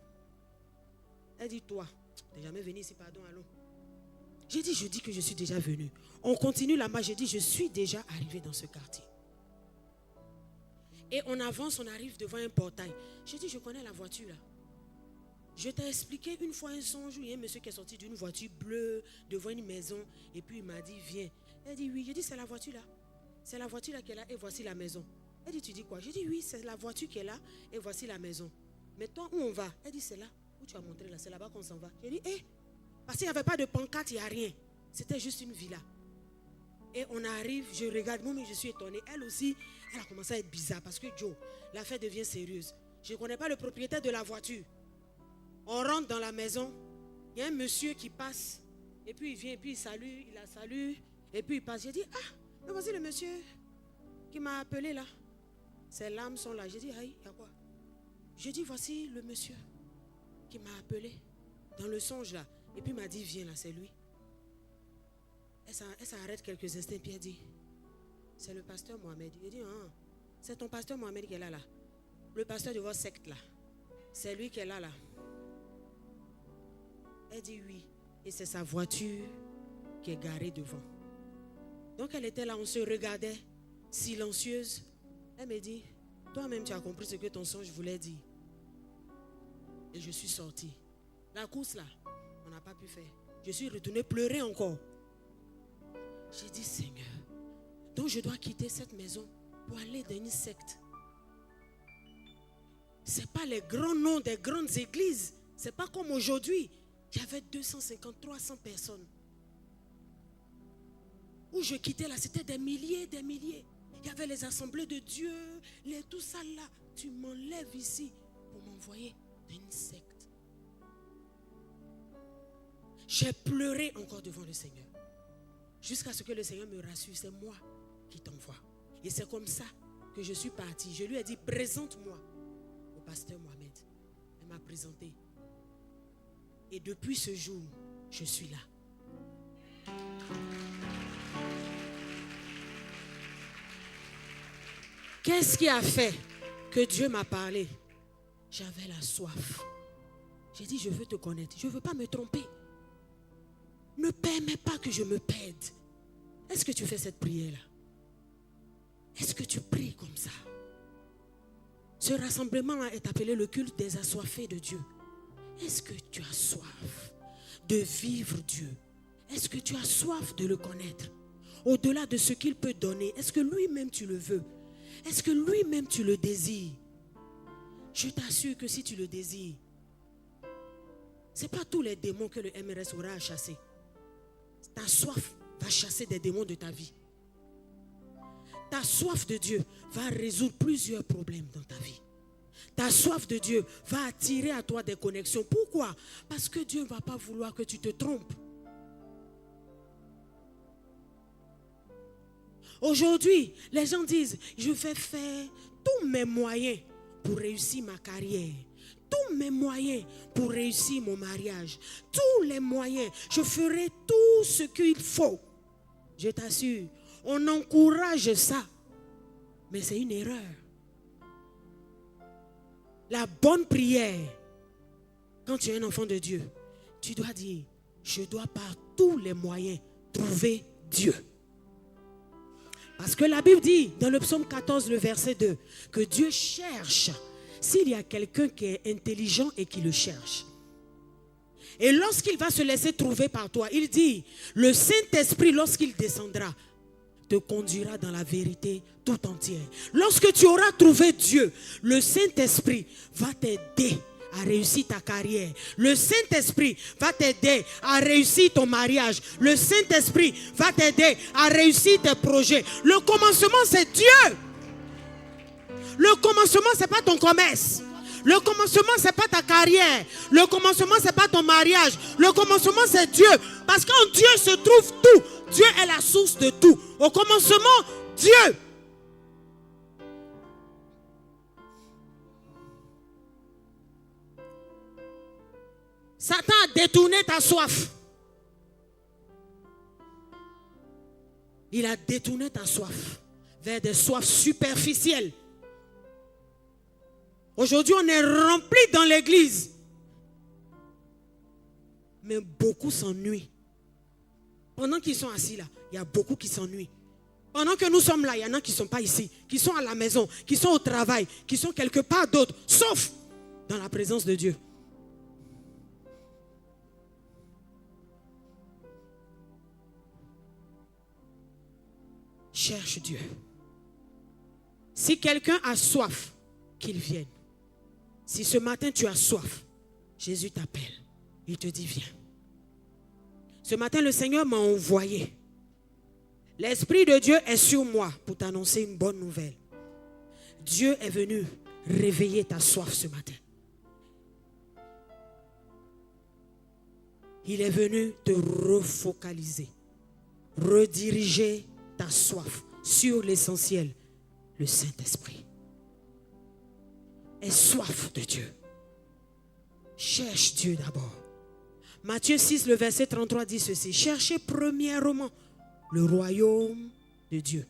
Elle dit, toi, tu n'es jamais venu ici, pardon, allons. J'ai dit, je dis que je suis déjà venu. On continue la marche, j'ai dit, je suis déjà arrivé dans ce quartier. Et on avance, on arrive devant un portail. J'ai dit, je connais la voiture là. Je t'ai expliqué une fois un songe où il y a un monsieur qui est sorti d'une voiture bleue devant une maison. Et puis il m'a dit, viens. Elle dit, oui. J'ai dit, c'est la voiture là. C'est la voiture là qui est là et voici la maison. Elle dit, tu dis quoi? J'ai dit, oui, c'est la voiture qui est là et voici la maison. Mais toi, où on va? Elle dit, c'est là. Où tu as montré là? C'est là-bas qu'on s'en va. J'ai dit, parce qu'il n'y avait pas de pancarte, il n'y a rien. C'était juste une villa. Et on arrive, je regarde, moi, mais je suis étonnée. Elle aussi, elle a commencé à être bizarre parce que Joe, l'affaire devient sérieuse. Je ne connais pas le propriétaire de la voiture. On rentre dans la maison, il y a un monsieur qui passe, et puis il vient, et puis il salue, il la salue, et puis il passe. J'ai dit, mais voici le monsieur qui m'a appelé là. Ses larmes sont là. J'ai dit, aïe, il y a quoi? J'ai dit, voici le monsieur qui m'a appelé dans le songe là. Et puis il m'a dit, viens là, c'est lui. Elle s'arrête quelques instants, puis elle dit, c'est le pasteur Mohamed. Il dit, c'est ton pasteur Mohamed qui est là. Le pasteur de votre secte là. C'est lui qui est là. Elle dit oui. Et c'est sa voiture qui est garée devant. Donc elle était là, on se regardait, silencieuse. Elle me dit, toi-même tu as compris ce que ton songe voulait dire. Et je suis sortie. La course là, on n'a pas pu faire. Je suis retournée pleurer encore. J'ai dit, Seigneur, donc je dois quitter cette maison pour aller dans une secte. Ce n'est pas les grands noms des grandes églises. Ce n'est pas comme aujourd'hui. Il y avait 250, 300 personnes. Où je quittais là, c'était des milliers, des milliers. Il y avait les assemblées de Dieu, tout ça là. Tu m'enlèves ici pour m'envoyer dans une secte. J'ai pleuré encore devant le Seigneur. Jusqu'à ce que le Seigneur me rassure, c'est moi qui t'envoie. Et c'est comme ça que je suis partie. Je lui ai dit, présente-moi au pasteur Mohamed. Elle m'a présenté. Et depuis ce jour, je suis là. Qu'est-ce qui a fait que Dieu m'a parlé? J'avais la soif. J'ai dit, je veux te connaître. Je ne veux pas me tromper. Ne permets pas que je me perde. Est-ce que tu fais cette prière-là? Est-ce que tu pries comme ça? Ce rassemblement-là est appelé le culte des assoiffés de Dieu. Est-ce que tu as soif de vivre Dieu? Est-ce que tu as soif de le connaître? Au-delà de ce qu'il peut donner, est-ce que lui-même tu le veux? Est-ce que lui-même tu le désires? Je t'assure que si tu le désires, ce n'est pas tous les démons que le MRS aura à chasser. Ta soif va chasser des démons de ta vie. Ta soif de Dieu va résoudre plusieurs problèmes dans ta vie. Ta soif de Dieu va attirer à toi des connexions. Pourquoi? Parce que Dieu ne va pas vouloir que tu te trompes. Aujourd'hui, les gens disent, je vais faire tous mes moyens pour réussir ma carrière. Tous mes moyens pour réussir mon mariage. Tous les moyens. Je ferai tout ce qu'il faut. Je t'assure, on encourage ça. Mais c'est une erreur. La bonne prière, quand tu es un enfant de Dieu, tu dois dire, je dois par tous les moyens trouver Dieu. Parce que la Bible dit, dans le psaume 14, le verset 2, que Dieu cherche s'il y a quelqu'un qui est intelligent et qui le cherche. Et lorsqu'il va se laisser trouver par toi, il dit, le Saint-Esprit, lorsqu'il descendra, te conduira dans la vérité tout entière. Lorsque tu auras trouvé Dieu, le Saint-Esprit va t'aider à réussir ta carrière. Le Saint-Esprit va t'aider à réussir ton mariage. Le Saint-Esprit va t'aider à réussir tes projets. Le commencement, c'est Dieu. Le commencement, ce n'est pas ton commerce. Le commencement, ce n'est pas ta carrière. Le commencement, ce n'est pas ton mariage. Le commencement, c'est Dieu. Parce qu'en Dieu se trouve tout. Dieu est la source de tout. Au commencement, Dieu. Satan a détourné ta soif. Il a détourné ta soif vers des soifs superficielles. Aujourd'hui, on est rempli dans l'église. Mais beaucoup s'ennuient. Pendant qu'ils sont assis là, il y a beaucoup qui s'ennuient. Pendant que nous sommes là, il y en a qui ne sont pas ici, qui sont à la maison, qui sont au travail, qui sont quelque part d'autre, sauf dans la présence de Dieu. Cherche Dieu. Si quelqu'un a soif, qu'il vienne. Si ce matin tu as soif, Jésus t'appelle. Il te dit viens. Ce matin le Seigneur m'a envoyé. L'Esprit de Dieu est sur moi pour t'annoncer une bonne nouvelle. Dieu est venu réveiller ta soif ce matin. Il est venu te refocaliser, rediriger ta soif sur l'essentiel, le Saint-Esprit. Aie soif de Dieu. Cherche Dieu d'abord. Matthieu 6, le verset 33 dit ceci. Cherchez premièrement le royaume de Dieu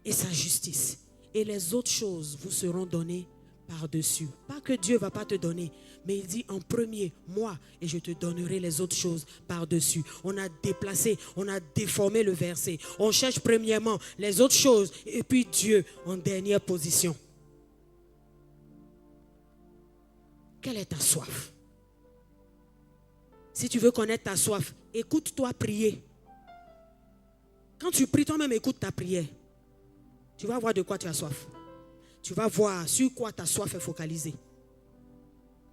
et sa justice. Et les autres choses vous seront données par-dessus. Pas que Dieu ne va pas te donner, mais il dit en premier, moi, et je te donnerai les autres choses par-dessus. On a déplacé, on a déformé le verset. On cherche premièrement les autres choses et puis Dieu en dernière position. Quelle est ta soif? Si tu veux connaître ta soif, écoute-toi prier. Quand tu pries, toi-même écoute ta prière. Tu vas voir de quoi tu as soif. Tu vas voir sur quoi ta soif est focalisée.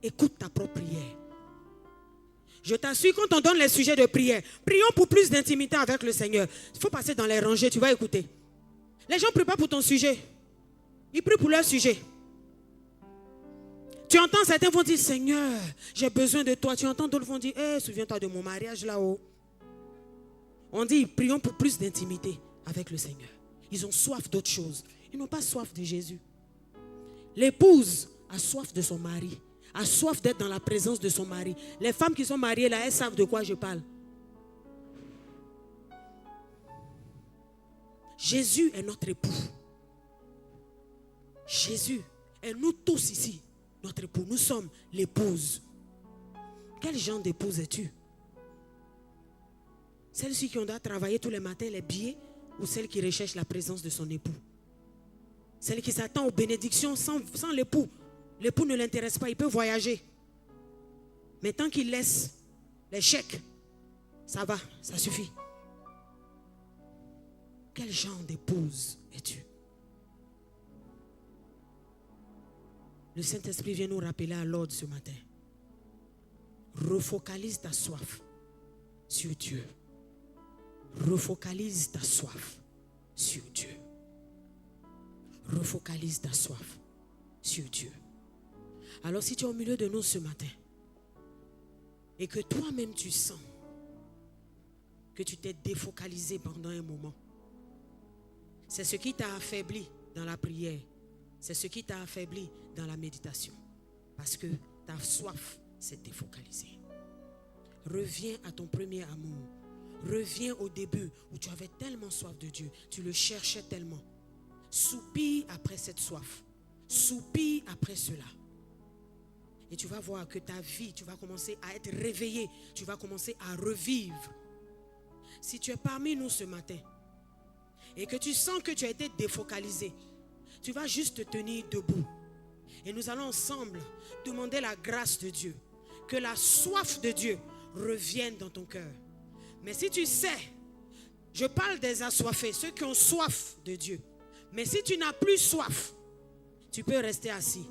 Écoute ta propre prière. Je t'assure, quand on donne les sujets de prière, prions pour plus d'intimité avec le Seigneur. Il faut passer dans les rangées, tu vas écouter. Les gens ne prient pas pour ton sujet. Ils prient pour leur sujet. Tu entends, certains vont dire, Seigneur, j'ai besoin de toi. Tu entends d'autres vont dire, souviens-toi de mon mariage là-haut. On dit, prions pour plus d'intimité avec le Seigneur. Ils ont soif d'autre chose. Ils n'ont pas soif de Jésus. L'épouse a soif de son mari. A soif d'être dans la présence de son mari. Les femmes qui sont mariées là, elles savent de quoi je parle. Jésus est notre époux. Jésus est nous tous ici, notre époux. Nous sommes l'épouse. Quel genre d'épouse es-tu? Celle-ci qui on doit travailler tous les matins les billets ou celle qui recherche la présence de son époux? Celle qui s'attend aux bénédictions sans l'époux. L'époux ne l'intéresse pas, il peut voyager. Mais tant qu'il laisse les chèques, ça va, ça suffit. Quel genre d'épouse es-tu? Le Saint-Esprit vient nous rappeler à l'ordre ce matin. Refocalise ta soif sur Dieu. Refocalise ta soif sur Dieu. Refocalise ta soif sur Dieu. Alors si tu es au milieu de nous ce matin et que toi-même tu sens que tu t'es défocalisé pendant un moment, c'est ce qui t'a affaibli dans la prière, c'est ce qui t'a affaibli dans la méditation, parce que ta soif s'est défocalisée. Reviens à ton premier amour. Reviens au début où tu avais tellement soif de Dieu, tu le cherchais tellement. Soupire après cette soif. Soupire après cela. Et tu vas voir que ta vie, tu vas commencer à être réveillé. Tu vas commencer à revivre. Si tu es parmi nous ce matin et que tu sens que tu as été défocalisé, tu vas juste te tenir debout. Et nous allons ensemble demander la grâce de Dieu. Que la soif de Dieu revienne dans ton cœur. Mais si tu sais, je parle des assoiffés, ceux qui ont soif de Dieu. Mais si tu n'as plus soif, tu peux rester assis.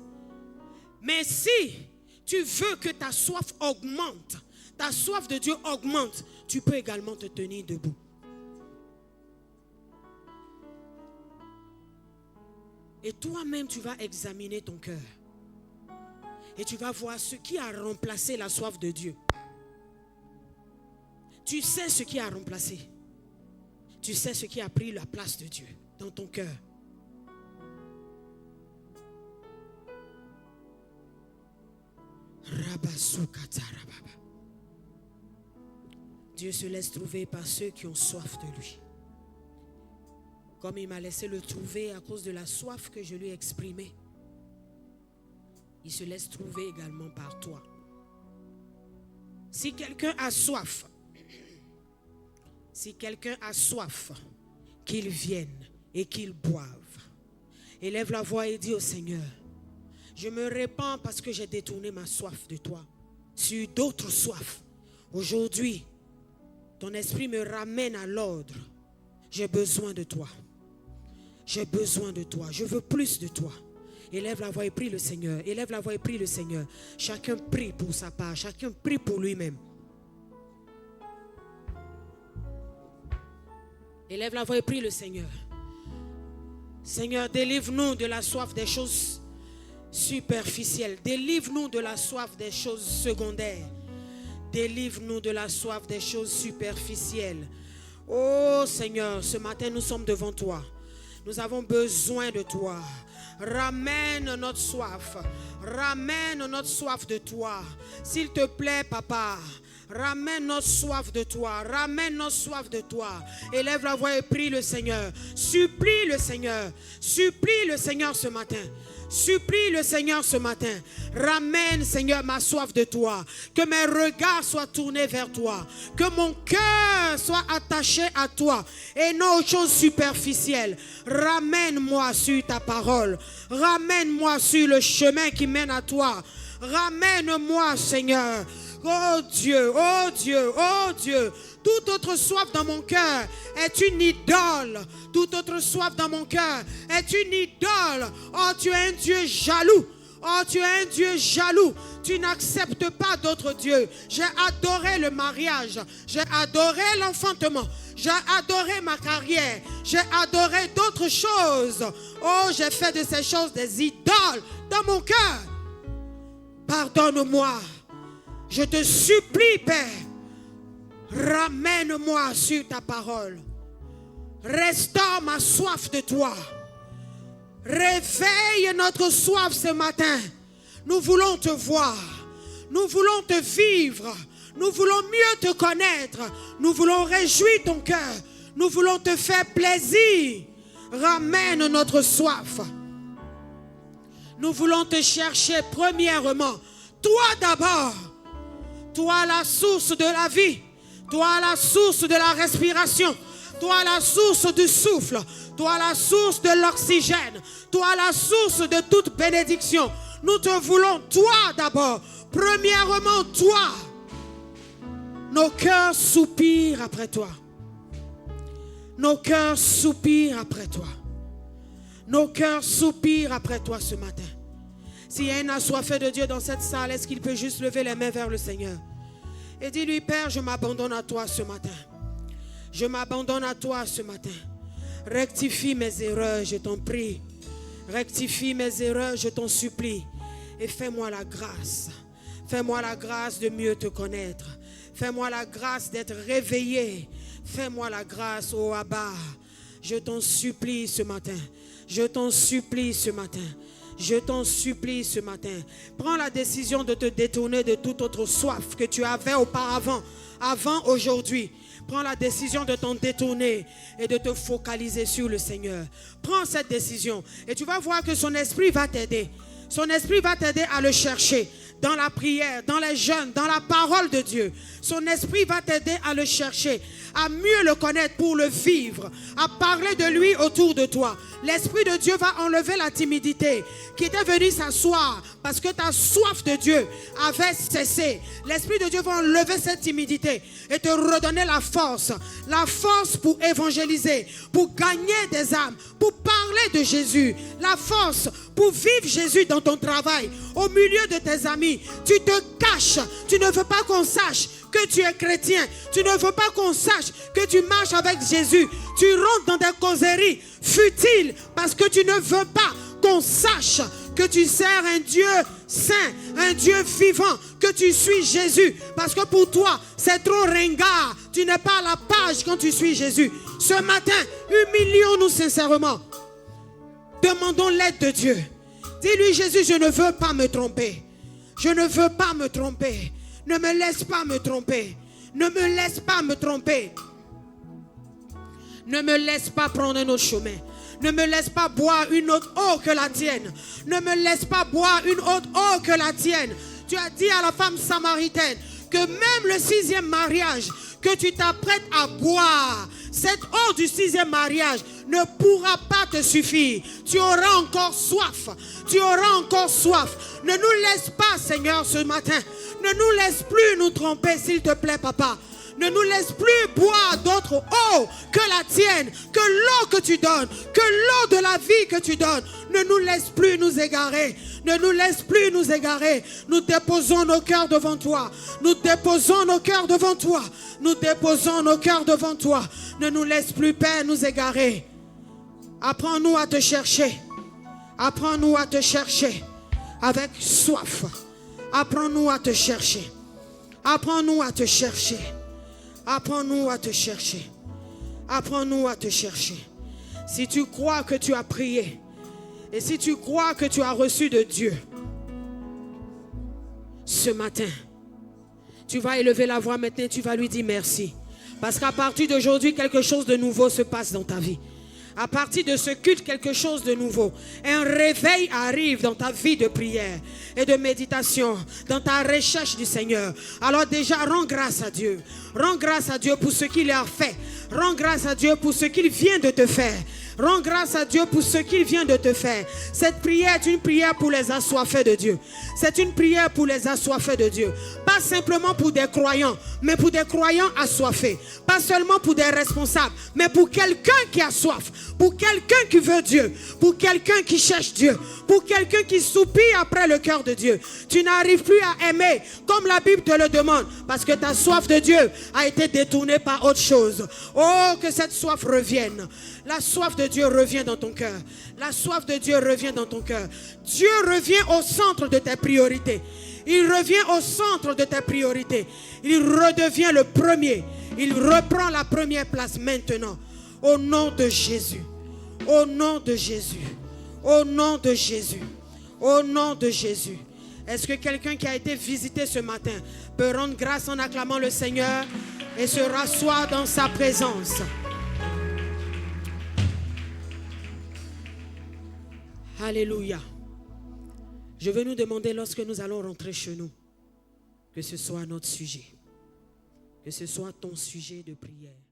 Mais si tu veux que ta soif augmente, ta soif de Dieu augmente, tu peux également te tenir debout. Et toi-même, tu vas examiner ton cœur. Et tu vas voir ce qui a remplacé la soif de Dieu. Tu sais ce qui a remplacé. Tu sais ce qui a pris la place de Dieu dans ton cœur. Dieu se laisse trouver par ceux qui ont soif de lui. Comme il m'a laissé le trouver à cause de la soif que je lui ai exprimée, il se laisse trouver également par toi. Si quelqu'un a soif, qu'il vienne et qu'il boive. Élève la voix et dis au Seigneur, je me répands parce que j'ai détourné ma soif de toi sur d'autres soifs. Aujourd'hui, ton esprit me ramène à l'ordre. J'ai besoin de toi. J'ai besoin de toi. Je veux plus de toi. Élève la voix et prie le Seigneur. Élève la voix et prie le Seigneur. Chacun prie pour sa part. Chacun prie pour lui-même. Élève la voix et prie le Seigneur. Seigneur, délivre-nous de la soif des choses superficielles. Délivre-nous de la soif des choses secondaires. Délivre-nous de la soif des choses superficielles. Oh Seigneur, ce matin nous sommes devant toi. Nous avons besoin de toi. Ramène notre soif. Ramène notre soif de toi. S'il te plaît, Papa, ramène notre soif de toi. Ramène notre soif de toi. Élève la voix et prie le Seigneur. Supplie le Seigneur. Supplie le Seigneur ce matin. Supplie le Seigneur ce matin. Ramène, Seigneur, ma soif de toi. Que mes regards soient tournés vers toi. Que mon cœur soit attaché à toi et non aux choses superficielles. Ramène-moi sur ta parole. Ramène-moi sur le chemin qui mène à toi. Ramène-moi, Seigneur. Oh Dieu, oh Dieu, oh Dieu. Toute autre soif dans mon cœur est une idole. Toute autre soif dans mon cœur est une idole. Oh, tu es un Dieu jaloux. Oh, tu es un Dieu jaloux. Tu n'acceptes pas d'autres dieux. J'ai adoré le mariage. J'ai adoré l'enfantement. J'ai adoré ma carrière. J'ai adoré d'autres choses. Oh, j'ai fait de ces choses des idoles dans mon cœur. Pardonne-moi. Je te supplie, Père. Ramène-moi sur ta parole. Restaure ma soif de toi. Réveille notre soif ce matin. Nous voulons te voir. Nous voulons te vivre. Nous voulons mieux te connaître. Nous voulons réjouir ton cœur. Nous voulons te faire plaisir. Ramène notre soif. Nous voulons te chercher premièrement. Toi d'abord. Toi la source de la vie. Toi la source de la respiration. Toi la source du souffle. Toi la source de l'oxygène. Toi la source de toute bénédiction. Nous te voulons toi d'abord. Premièrement toi. Nos cœurs soupirent après toi. Nos cœurs soupirent après toi. Nos cœurs soupirent après toi ce matin. S'il y a un assoiffé de Dieu dans cette salle, est-ce qu'il peut juste lever les mains vers le Seigneur? Et dis-lui, Père, je m'abandonne à toi ce matin. Je m'abandonne à toi ce matin. Rectifie mes erreurs, je t'en prie. Rectifie mes erreurs, je t'en supplie. Et fais-moi la grâce. Fais-moi la grâce de mieux te connaître. Fais-moi la grâce d'être réveillé. Fais-moi la grâce, oh Abba. Je t'en supplie ce matin. Je t'en supplie ce matin. Je t'en supplie ce matin. Prends la décision de te détourner de toute autre soif que tu avais auparavant, avant aujourd'hui. Prends la décision de t'en détourner et de te focaliser sur le Seigneur. Prends cette décision et tu vas voir que son esprit va t'aider. Son esprit va t'aider à le chercher dans la prière, dans les jeûnes, dans la parole de Dieu. Son esprit va t'aider à le chercher, à mieux le connaître pour le vivre, à parler de lui autour de toi. L'Esprit de Dieu va enlever la timidité qui était venue s'asseoir parce que ta soif de Dieu avait cessé. L'Esprit de Dieu va enlever cette timidité et te redonner la force pour évangéliser, pour gagner des âmes, pour parler de Jésus, la force pour vivre Jésus dans ton travail, au milieu de tes amis. Tu te caches, tu ne veux pas qu'on sache que tu es chrétien, tu ne veux pas qu'on sache que tu marches avec Jésus. Tu rentres dans des causeries futiles parce que tu ne veux pas qu'on sache que tu sers un Dieu saint, un Dieu vivant, que tu suis Jésus. Parce que pour toi, c'est trop ringard. Tu n'es pas à la page quand tu suis Jésus. Ce matin, humilions-nous sincèrement. Demandons l'aide de Dieu. Dis-lui, Jésus, je ne veux pas me tromper. Je ne veux pas me tromper. Ne me laisse pas me tromper. Ne me laisse pas me tromper. Ne me laisse pas prendre un autre chemin. Ne me laisse pas boire une autre eau que la tienne. Ne me laisse pas boire une autre eau que la tienne. Tu as dit à la femme samaritaine que même le 6e mariage que tu t'apprêtes à boire, cette eau du 6e mariage ne pourra pas te suffire. Tu auras encore soif. Tu auras encore soif. Ne nous laisse pas, Seigneur, ce matin. Ne nous laisse plus nous tromper, s'il te plaît, Papa. Ne nous laisse plus boire d'autre eau que la tienne, que l'eau que tu donnes, que l'eau de la vie que tu donnes. Ne nous laisse plus nous égarer. Ne nous laisse plus nous égarer. Nous déposons nos cœurs devant toi. Nous déposons nos cœurs devant toi. Nous déposons nos cœurs devant toi. Ne nous laisse plus, Père, nous égarer. Apprends-nous à te chercher. Apprends-nous à te chercher avec soif. Apprends-nous à te chercher. Apprends-nous à te chercher. Apprends-nous à te chercher. Apprends-nous à te chercher. Si tu crois que tu as prié et si tu crois que tu as reçu de Dieu, ce matin, tu vas élever la voix maintenant, tu vas lui dire merci. Parce qu'à partir d'aujourd'hui, quelque chose de nouveau se passe dans ta vie. À partir de ce culte, quelque chose de nouveau. Un réveil arrive dans ta vie de prière et de méditation, dans ta recherche du Seigneur. Alors déjà, rends grâce à Dieu. Rends grâce à Dieu pour ce qu'il a fait. Rends grâce à Dieu pour ce qu'il vient de te faire. Rends grâce à Dieu pour ce qu'il vient de te faire. Cette prière est une prière pour les assoiffés de Dieu. C'est une prière pour les assoiffés de Dieu. Pas simplement pour des croyants, mais pour des croyants assoiffés. Pas seulement pour des responsables, mais pour quelqu'un qui a soif. Pour quelqu'un qui veut Dieu. Pour quelqu'un qui cherche Dieu. Pour quelqu'un qui soupire après le cœur de Dieu. Tu n'arrives plus à aimer comme la Bible te le demande. Parce que ta soif de Dieu a été détournée par autre chose. Oh, que cette soif revienne. La soif de Dieu revient dans ton cœur. La soif de Dieu revient dans ton cœur. Dieu revient au centre de tes priorités. Il revient au centre de tes priorités. Il redevient le premier. Il reprend la première place maintenant. Au nom de Jésus. Au nom de Jésus. Au nom de Jésus. Au nom de Jésus. Est-ce que quelqu'un qui a été visité ce matin peut rendre grâce en acclamant le Seigneur et se rasseoir dans sa présence? Alléluia. Je veux nous demander lorsque nous allons rentrer chez nous, que ce soit notre sujet, que ce soit ton sujet de prière.